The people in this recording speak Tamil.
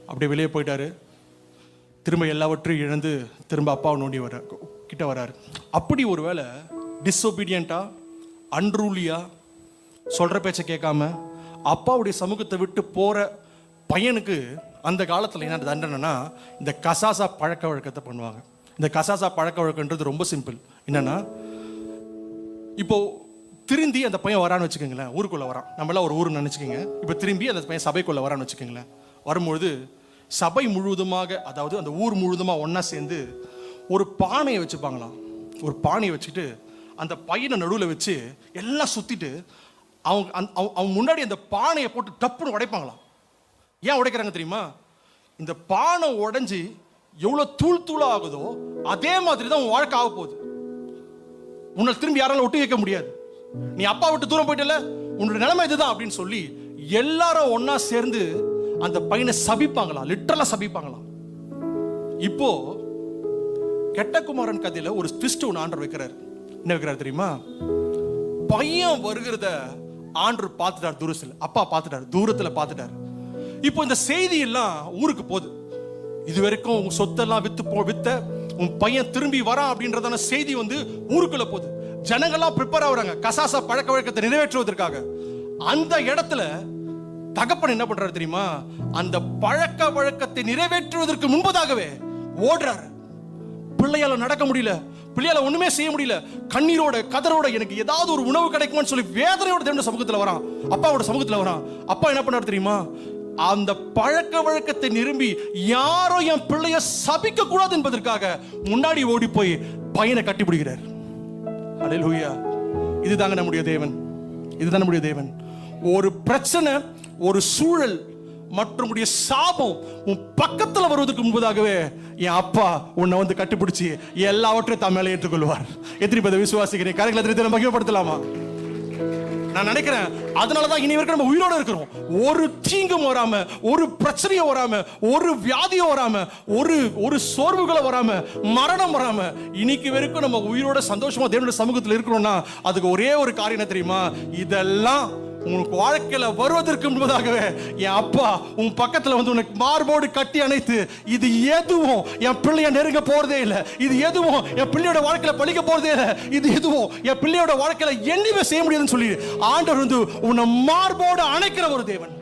அப்படியே வெளியே போயிட்டாரு. திரும்ப எல்லாவற்றையும் இழந்து திரும்ப அப்பாவை நோண்டி கிட்ட வர்றாரு. அப்படி ஒரு வேளை டிஸ்ஒபீடியண்டா, அன்ரூலியா, சொல்கிற பேச்சை கேட்காம அப்பாவுடைய சமூகத்தை விட்டு போகிற பையனுக்கு அந்த காலத்தில் என்ன தண்டனைனா இந்த கசாசா பழக்க வழக்கத்தை பண்ணுவாங்க. இந்த கசாசா பழக்க வழக்கன்றது ரொம்ப சிம்பிள். என்னன்னா, இப்போ திரும்பி அந்த பையன் வரான்னு வச்சுக்கோங்களேன், ஊருக்குள்ளே வரான், நம்மளாம் ஒரு ஊருன்னு நினச்சிக்கோங்க. இப்போ திரும்பி அந்த பையன் சபைக்குள்ளே வரான்னு வச்சுக்கோங்களேன். வரும்பொழுது சபை முழுவதுமாக, அதாவது அந்த ஊர் முழுவதுமாக ஒன்றா சேர்ந்து ஒரு பானையை வச்சுப்பாங்களாம். ஒரு பானையை வச்சுட்டு அந்த பையனை நடுவில் வச்சு எல்லாம் சுற்றிட்டு அவன் முன்னாடி அந்த பானையை போட்டு டப்புன்னு உடைப்பாங்களாம். ஏன் உடைக்கிறாங்க தெரியுமா? இந்த பானை உடைஞ்சி எவ்வளோ தூள் தூளாக ஆகுதோ அதே மாதிரி தான் உன் வாழ்க்கை ஆக போகுது. உன்னை திரும்பி யாராலும் ஒட்டி வைக்க முடியாது. நீ அப்பா விட்டு தூரம் போயிட்டல, உன்னோட நிலைமை இதுதான் அப்படின்னு சொல்லி எல்லாரும் ஒன்னா சேர்ந்து அந்த பையனை சபிப்பாங்களாம், லிட்டரலா சபிப்பாங்களாம். இப்போ கெட்டகுமாரன் கதையில ஒரு ட்விஸ்ட் ஒன்று ஆண்டவர் வைக்கிறார். என்ன வைக்கிறார் தெரியுமா? பையன் வருகிறத ஆண்டவர் பார்த்துட்டார், தூரத்தில் அப்பா பார்த்துட்டார், தூரத்துல பார்த்துட்டார். இப்போ இந்த செய்தி எல்லாம் ஊருக்கு போகுது. இது வரைக்கும் உன் சொத்தெல்லாம் வித்த உன் பையன் திரும்பி வரான் அப்படின்றதான செய்தி வந்து ஊருக்குள்ள போகுது. ஜனங்கள்லாம் ப்ரிப்பேர் ஆகுறாங்க கசாசா பழக்க வழக்கத்தை நிறைவேற்றுவதற்காக. அந்த இடத்துல தகப்பன் என்ன பண்றாரு தெரியுமா? அந்த பழக்க வழக்கத்தை நிறைவேற்றுவதற்கு முன்பதாகவே ஓடுறாரு. பிள்ளையால நடக்க முடியல, பிள்ளையால ஒண்ணுமே செய்ய முடியல, கண்ணீரோட கதரோட எனக்கு ஏதாவது ஒரு உணவு கிடைக்குமான்னு சொல்லி வேதனையோட தேவனுடைய சமூகத்துல வரான், அப்பாவோட சமூகத்துல வரான். அப்பா என்ன பண்ணாரு தெரியுமா? அந்த பழக்க வழக்கத்தை நிரம்பி யாரோ என் பிள்ளைய சபிக்க கூடாது என்பதற்காக முன்னாடி ஓடி போய் பையனை கட்டி பிடிக்கிறார். அல்லேலூயா. இதுதாங்க நம்முடைய தேவன், இதுதான் நம்முடைய தேவன். ஒரு பிரச்சனை, ஒரு சூழல் மற்றும் சாபம் உன் பக்கத்துல வருவதற்கு முன்பதாகவே என் அப்பா உன்னை வந்து கட்டிப்பிடிச்சு எல்லாவற்றையும் தம் மேல ஏற்றுக்கொள்வார். எத்தனை பேர் விசுவாசிக்கிறேன்? கரைகளை மகிமைப்படுத்தலாமா? நான் நினைக்கிறேன் அதனாலதான் இனி வரைக்கும் நம்ம உயிரோட இருக்கிறோம். ஒரு தீங்கும் வராம, ஒரு பிரச்சனையும் வராம, ஒரு வியாதியும் வராம, ஒரு சோர்வுகளை வராம, மரணம் வராம இன்னைக்கு வரைக்கும் நம்ம உயிரோட சந்தோஷமா தேவனுடைய சமூகத்தில் இருக்கிறோம்னா அதுக்கு ஒரே ஒரு காரியம் என்ன தெரியுமா? இதெல்லாம் உனக்கு வாழ்க்கையில வருவதற்கு முன்பதாகவே என் அப்பா உன் பக்கத்துல வந்து உனக்கு மார்போடு கட்டி அணைத்து, இது எதுவும் என் பிள்ளைய நெருங்க போறதே இல்லை, இது எதுவும் என் பிள்ளையோட வாழ்க்கையில பழிக்க போறதே இல்லை, இது எதுவும் என் பிள்ளையோட வாழ்க்கையில என்னையுமே செய்ய முடியாதுன்னு சொல்லி ஆண்டவர் வந்து உன்னை மார்போடு அணைக்கிற ஒரு தேவன்.